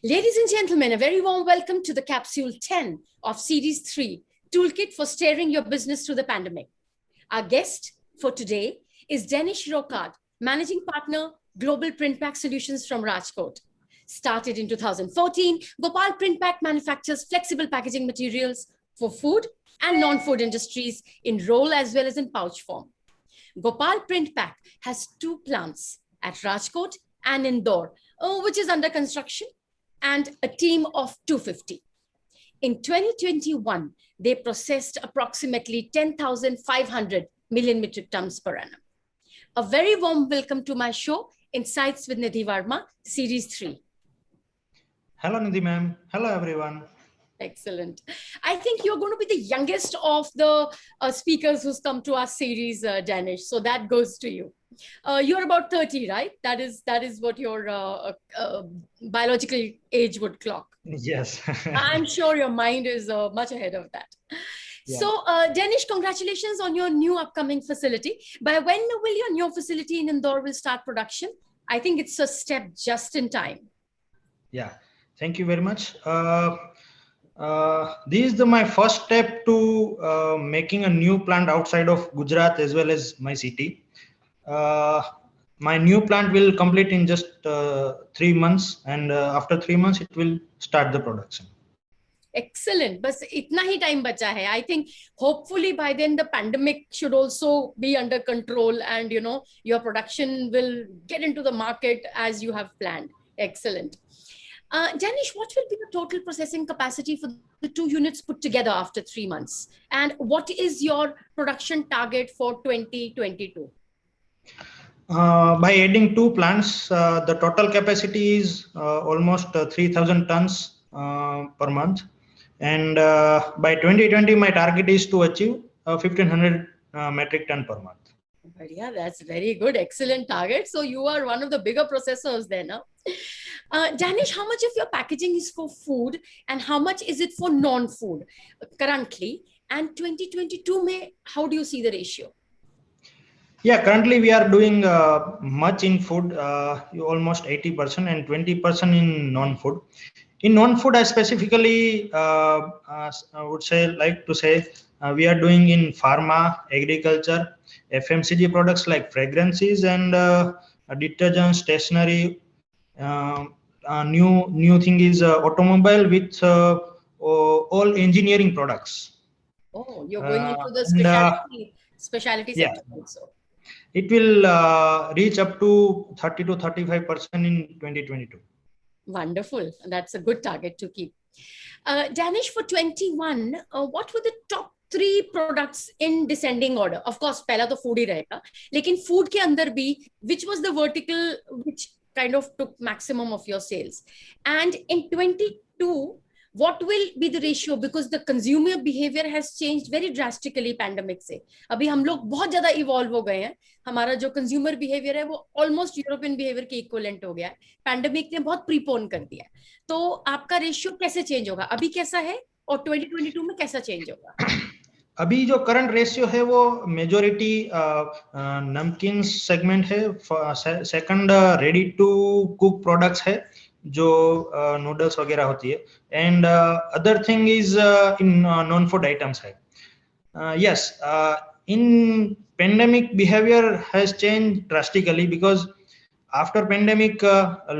Ladies and gentlemen, a very warm welcome to the Capsule 10 of Series 3, Toolkit for Steering Your Business Through the Pandemic. Our guest for today is Danish Rocard, Managing Partner, Global Printpack Solutions from Rajkot. Started in 2014, Gopal Printpack manufactures flexible packaging materials for food and non-food industries in roll as well as in pouch form. Gopal Printpack has 2 plants at Rajkot and Indore, which is under construction, and a team of 250. In 2021, they processed approximately 10,500 million metric tons per annum. A very warm welcome to my show, Insights with Nidhi Verma, Series 3. Hello, Nidhi ma'am. Hello, everyone. Excellent. I think you're going to be the youngest of the speakers who's come to our series, Danish. So that goes to you. You're about 30, right? That is what your biological age would clock. Yes. I'm sure your mind is much ahead of that. Yeah. So, Danish, congratulations on your new upcoming facility. By when will your new facility in Indore will start production? I think it's a step just in time. Yeah. Thank you very much. This is my first step to making a new plant outside of Gujarat as well as my city. My new plant will complete in just 3 months, and after 3 months it will start the production. Excellent. But itna hi time bacha hai. I think hopefully by then the pandemic should also be under control, and your production will get into the market as you have planned. Excellent. Danish, what will be the total processing capacity for the 2 units put together after 3 months? And what is your production target for 2022? By adding 2 plants, the total capacity is almost 3,000 tons per month. And by 2020, my target is to achieve 1,500 metric ton per month. But yeah, that's very good. Excellent target. So you are one of the bigger processors then. Danish, how much of your packaging is for food and how much is it for non-food currently? And 2022, how do you see the ratio? Yeah, currently we are doing much in food, almost 80% and 20% in non-food. In non-food, I specifically would like to say we are doing in pharma, agriculture, FMCG products like fragrances and detergents, stationery. New thing is automobile with all engineering products. Oh, you're going into the specialty sector also. It will reach up to 30 to 35% in 2022. Wonderful. That's a good target to keep. Danish, for 21, what were the top 3 products in descending order? Of course, pehla to food hi rahega. Lekin food ke andar bhi, which was the vertical which kind of took maximum of your sales? And in 22, what will be the ratio? Because the consumer behavior has changed very drastically pandemic से. अभी हम लोग बहुत ज़्यादा evolve हो गए हैं. हमारा जो consumer behavior है वो almost European behavior के equivalent हो गया है. Pandemic ने बहुत prepone कर दिया है. तो आपका ratio कैसे change होगा? अभी कैसा है और 2022 में कैसा change होगा? अभी जो करंट रेशियो है वो मेजोरिटी नमकीन सेगमेंट है, second ready to cook products है जो नूडल्स वगैरह होती है, and other thing is in non food items है. Yes, in pandemic behaviour has change drastically because after pandemic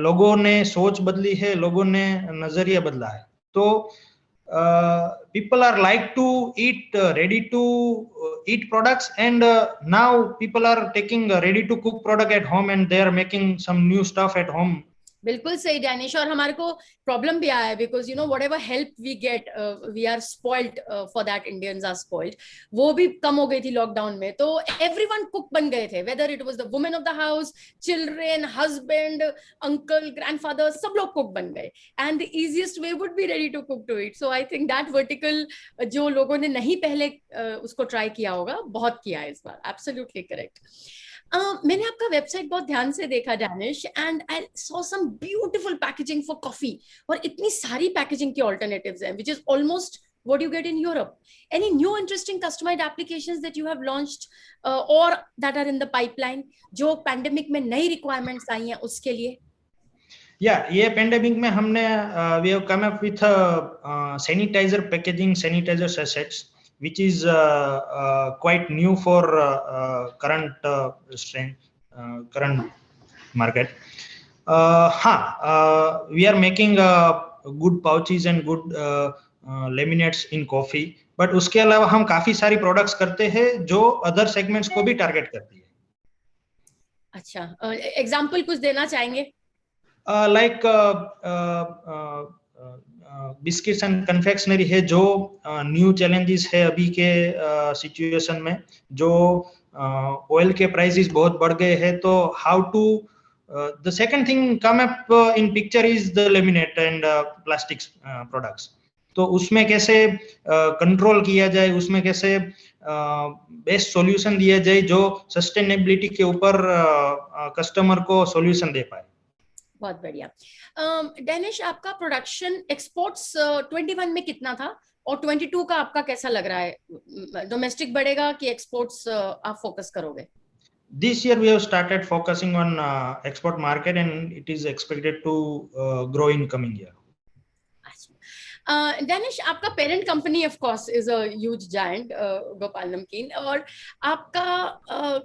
लोगों ने सोच बदली है, लोगों ने नजरिया बदला है. तो people are like to eat ready to eat products, and now people are taking a ready to cook product at home and they are making some new stuff at home. बिल्कुल सही डैनिश. और हमारे को problem भी आया है because whatever help we get we are spoiled for that. Indians are spoiled. वो भी कम हो गई थी लॉकडाउन में. तो एवरीवन कुक बन गए थे, whether it was the women of the house, children, husband, uncle, grandfather, सब लोग कुक बन गए. And the easiest way would be ready to cook to it. So I think that vertical जो लोगों ने नहीं पहले उसको ट्राई किया होगा, बहुत किया है इस बार. Absolutely correct. मैंने आपका वेबसाइट बहुत ध्यान से देखा Danish, and I saw some beautiful packaging for coffee. और इतनी सारी पैकेजिंग की ऑल्टरनेटिव्स हैं which is almost what you get in Europe. Any new interesting customized applications that you have launched or that are in the pipeline जो pandemic में नई requirements आई हैं उसके लिए? ये पेंडेमिक में हमने we have come up with a sanitizer packaging, sanitizer sachets, which is quite new for current market. We are making good pouches and good laminates in coffee, but उसके अलावा हम काफी सारी प्रोडक्ट्स करते हैं जो अदर सेगमेंट्स को भी टारगेट करती है. अच्छा, एग्जांपल कुछ देना चाहेंगे? लाइक बिस्किट्स एंड कन्फेक्शनरी है जो न्यू चैलेंजेस है अभी के सिचुएशन में, जो ऑयल के प्राइसेस बहुत बढ़ गए हैं, तो how to the second thing come up in picture is the laminate and plastics products. तो उसमें कैसे कंट्रोल किया जाए, उसमें कैसे बेस्ट सॉल्यूशन दिया जाए जो सस्टेनेबिलिटी के ऊपर कस्टमर को सॉल्यूशन दे पाए. बहुत बढ़िया. डेनिश, आपका प्रोडक्शन एक्सपोर्ट्स 21 में कितना था और 22 का आपका कैसा लग रहा है? डोमेस्टिक बढ़ेगा कि एक्सपोर्ट्स आप फोकस करोगे? This year we have started focusing on export market and it is expected to grow in coming year. Danish, आपका parent company of course is a huge giant, Gopal Namkeen, और आपका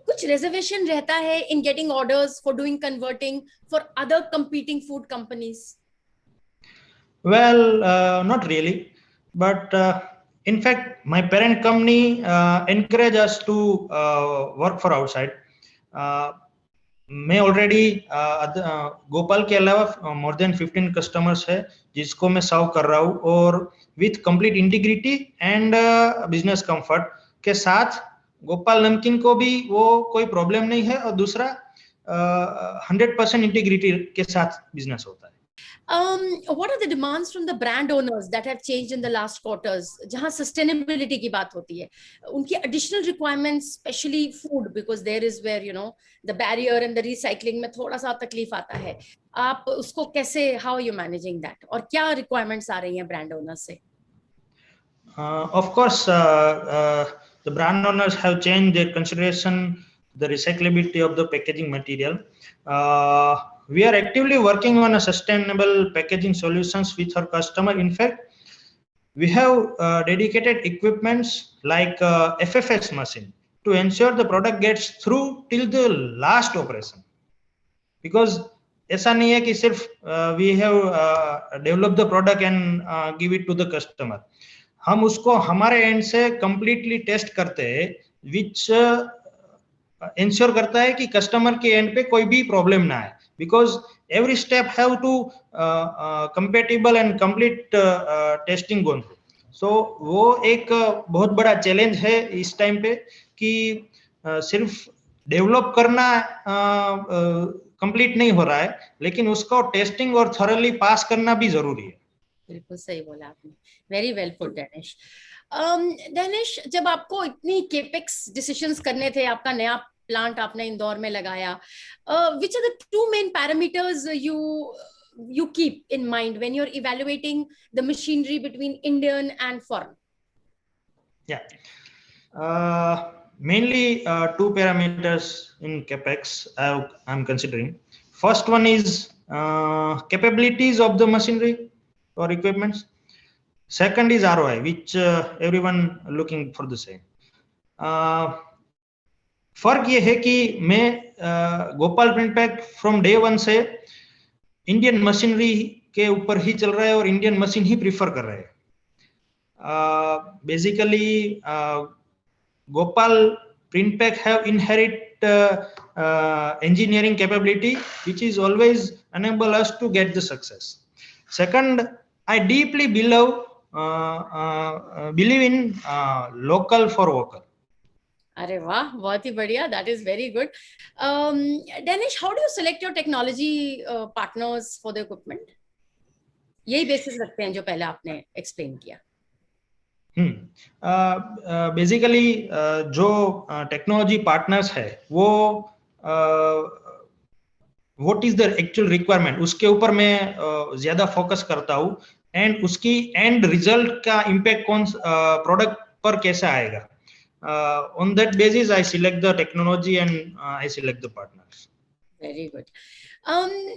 कुछ रिजर्वेशन रहता है in getting orders for doing converting for other competing food companies? Well, not really, but in fact my parent company encourage us to work for outside. मैं already Gopal के अलावा more than 15 customers है जिसको मैं सर्व कर रहा हूँ, और with complete integrity and business comfort के साथ गोपाल नमकीन को भी वो कोई प्रॉब्लम नहीं है, और दूसरा 100% इंटीग्रिटी के साथ बिजनेस होता है. What are the demands from the brand owners that have changed in the last quarters? जहाँ sustainability की बात होती है, उनकी additional requirements, especially food, because there is where the barrier and the recycling में थोड़ा सा तकलीफ आता है. आप उसको कैसे, how are you managing that? और क्या requirements आ रही हैं brand owners से? Of course, the brand owners have changed their consideration, the recyclability of the packaging material. We are actively working on a sustainable packaging solutions with our customer. In fact, we have dedicated equipments like FFX machine to ensure the product gets through till the last operation. Because ऐसा नहीं है कि सिर्फ we have developed the product and give it to the customer. हम उसको हमारे and से completely test करते हैं, which ensure करता है कि कस्टमर के एंड पे कोई भी प्रॉब्लम ना आए, because every step have to compatible and complete testing gone through. So वो एक बहुत बड़ा चैलेंज है इस टाइम पे कि सिर्फ डेवलप करना कंप्लीट नहीं हो रहा है, लेकिन उसको टेस्टिंग और थॉरली पास करना भी जरूरी है. बिल्कुल सही बोला आपने. Very well put Danish. Danish, जब आपको इतनी केपेक्स डिसीजंस करने थे, आपका नया प्लांट आपने इंदौर में लगाया, which are the two main parameters you keep in mind when you're evaluating the machinery between Indian and foreign? Yeah, mainly two parameters in capex I'm considering. First one is capabilities of the machinery or equipments. Second is ROI, which everyone looking for the same. फर्क ये है कि मैं Gopal print pack from day one से Indian machinery के ऊपर ही चल रहा है और इंडियन मशीन ही प्रीफर कर रहे हैं. Basically Gopal print pack have inherit engineering capability which is always enable us to get the success. Second, I deeply believe in local for vocal. अरे वाह, बहुत ही बढ़िया. That is very good. Danish, how do you select your technology partners for the equipment? यही basis रखते हैं जो पहले आपने एक्सप्लेन किया. बेसिकली जो टेक्नोलॉजी पार्टनर्स है वो what is the actual requirement, उसके ऊपर मैं ज्यादा फोकस करता हूँ, एंड उसकी एंड रिजल्ट का इम्पैक्ट कौन प्रोडक्ट पर कैसा आएगा. On that basis I select the technology and I select the partners. Very good.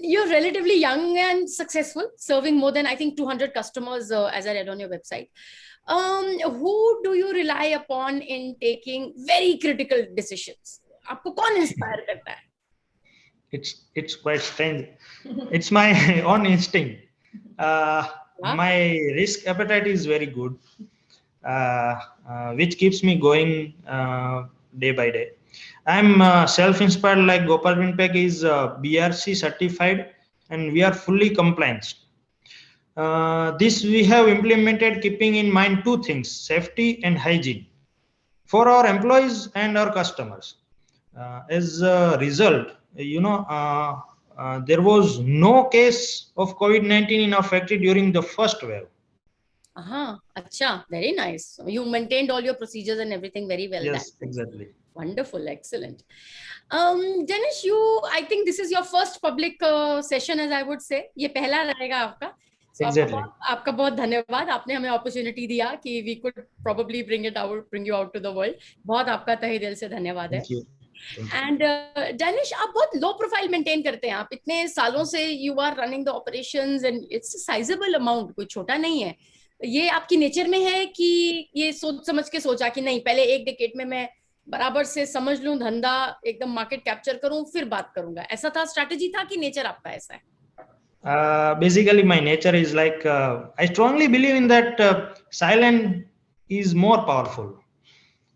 You're relatively young and successful, serving more than I think 200 customers, as I read on your website. Who do you rely upon in taking very critical decisions? आपको कौन inspire करता है? It's quite strange. It's my own instinct. My risk appetite is very good, which keeps me going day by day. I'm self-inspired, like Gopal Vinpek is BRC certified, and we are fully compliant. This we have implemented keeping in mind two things: safety and hygiene for our employees and our customers. As a result, there was no case of COVID-19 in our factory during the first wave. Acha, very nice. You maintained all your procedures and everything very well. Yes, exactly. Wonderful, excellent. Danish, I think this is your first public session, as I would say. ये पहला रहेगा आपका. So Exactly. आपका बहुत धन्यवाद. आपने हमें opportunity दिया कि we could probably bring you out to the world. बहुत आपका तहे दिल से धन्यवाद है. Thank you. And Danish, आप बहुत low profile maintain करते हैं. आप इतने सालों से you are running the operations and it's a sizable amount. कोई छोटा नहीं है. ये आपकी नेचर में है कि ये सोच समझ के सोचा कि नहीं, पहले एक डेकेड में मैं बराबर से समझ लूं धंधा, एकदम मार्केट कैप्चर करूं, फिर बात करूंगा? ऐसा था, स्ट्रैटेजी था कि नेचर आपका ऐसा है? Basically my nature is like I strongly believe in that silence is more powerful.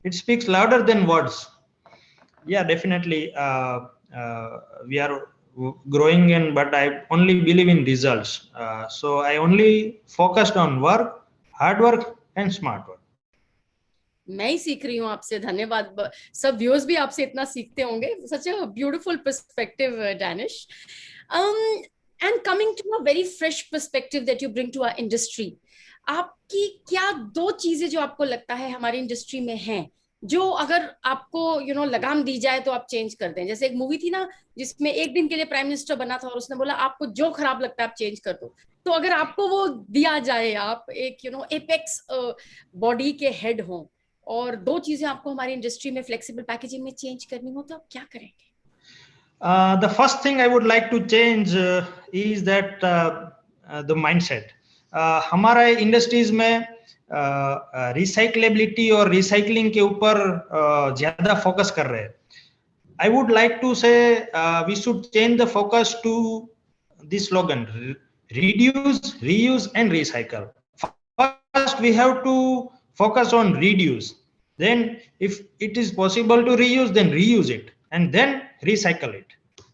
It speaks louder than words. Yeah, definitely we are growing but I only believe in results. So I only focused on work, hard work and smart work. मैं ही सीख रही हूँ आपसे, धन्यवाद. सब viewers भी आपसे इतना सीखते होंगे. Such a beautiful perspective, Danish. And coming to a very fresh perspective that you bring to our industry, आपकी क्या दो चीजें जो आपको लगता है हमारी इंडस्ट्री में हैं, जो अगर आपको लगाम दी जाए तो आप चेंज कर दें? जैसे एक मूवी थी ना जिसमें एक दिन के लिए प्राइम मिनिस्टर बना था और उसने बोला आपको जो खराब लगता है आप चेंज कर दो. तो अगर आपको वो दिया जाए, आप एक एपेक्स बॉडी के हेड हो और दो चीजें आपको हमारी इंडस्ट्री में फ्लेक्सिबल पैकेजिंग में चेंज करनी हो, तो आप क्या करेंगे? The first thing I would like to change is that the mindset. हमारे इंडस्ट्रीज में रिसाइक्लेबिलिटी और रिसाइकलिंग के ऊपर ज्यादा फोकस कर रहे हैं. I would like to say we should change the focus to this slogan: reduce, reuse and recycle. First we have to focus on reduce, then if it is possible to reuse, then reuse it and then recycle it.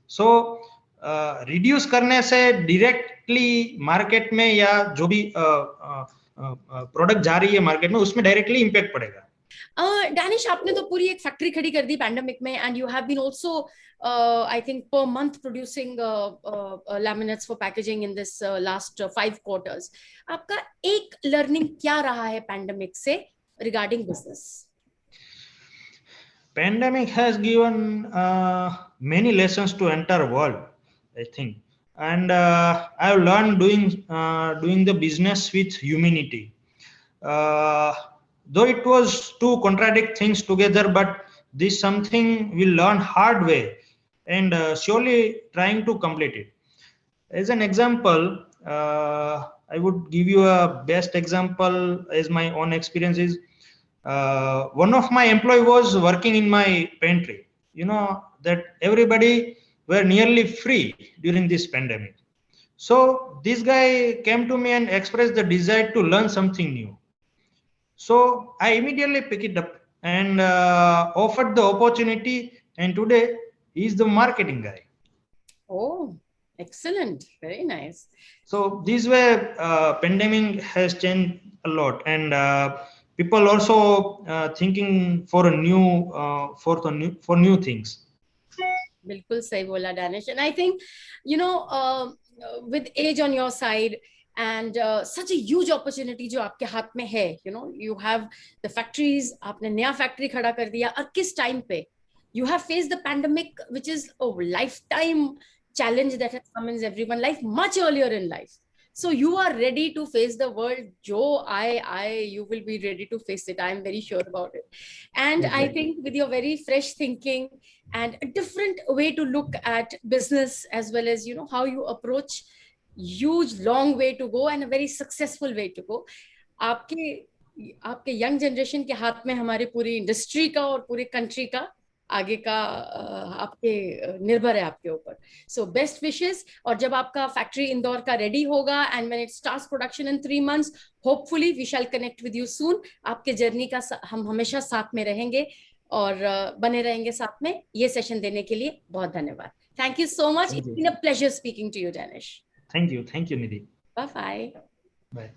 So reduce करने से directly market में या जो भी product जा रही है market में उसमें डायरेक्टली इम्पैक्ट पड़ेगा. Danish, आपने तो पूरी एक फैक्ट्री खड़ी कर दी पैंडेमिक में, and you have been also I think per month producing laminates for packaging in this last 5 quarters. आपका एक लर्निंग क्या रहा है पैंडेमिक से regarding business? Pandemic has given many lessons to entire world, I think, and I have learned doing the business with humanity. Though it was to contradict things together, but this something we'll learn hard way and surely trying to complete it. As an example, I would give you a best example as my own experience is. One of my employee was working in my pantry. You know that everybody were nearly free during this pandemic. So this guy came to me and expressed the desire to learn something new. So I immediately picked it up and offered the opportunity, and today he is the marketing guy. Oh, excellent. Very nice. So this way pandemic has changed a lot, and people also thinking for new things. बिल्कुल सही बोला Danish. And I think with age on your side and such a huge opportunity जो आपके हाथ में है, you have the factories, आपने नया factory खड़ा कर दिया, और किस time पे you have faced the pandemic, which is a lifetime challenge that has come in everyone's life much earlier in life. So you are ready to face the world, Joe. You will be ready to face it. I'm very sure about it. And I think with your very fresh thinking and a different way to look at business, as well as, you know, how you approach huge, long way to go and a very successful way to go. आपके young generation के हाथ में हमारे पूरी industry का और पूरे country का आगे का आपके निर्भर है आपके ऊपर. So best wishes. और जब आपका फैक्ट्री इंदौर का रेडी होगा and when it starts production in 3 months, hopefully we shall connect with you soon. आपके जर्नी का हम हमेशा साथ में रहेंगे और बने रहेंगे साथ में. ये सेशन देने के लिए बहुत धन्यवाद. Thank you so much. It's been a pleasure speaking to you, Danish. Thank you Nidhi. Bye bye. Bye.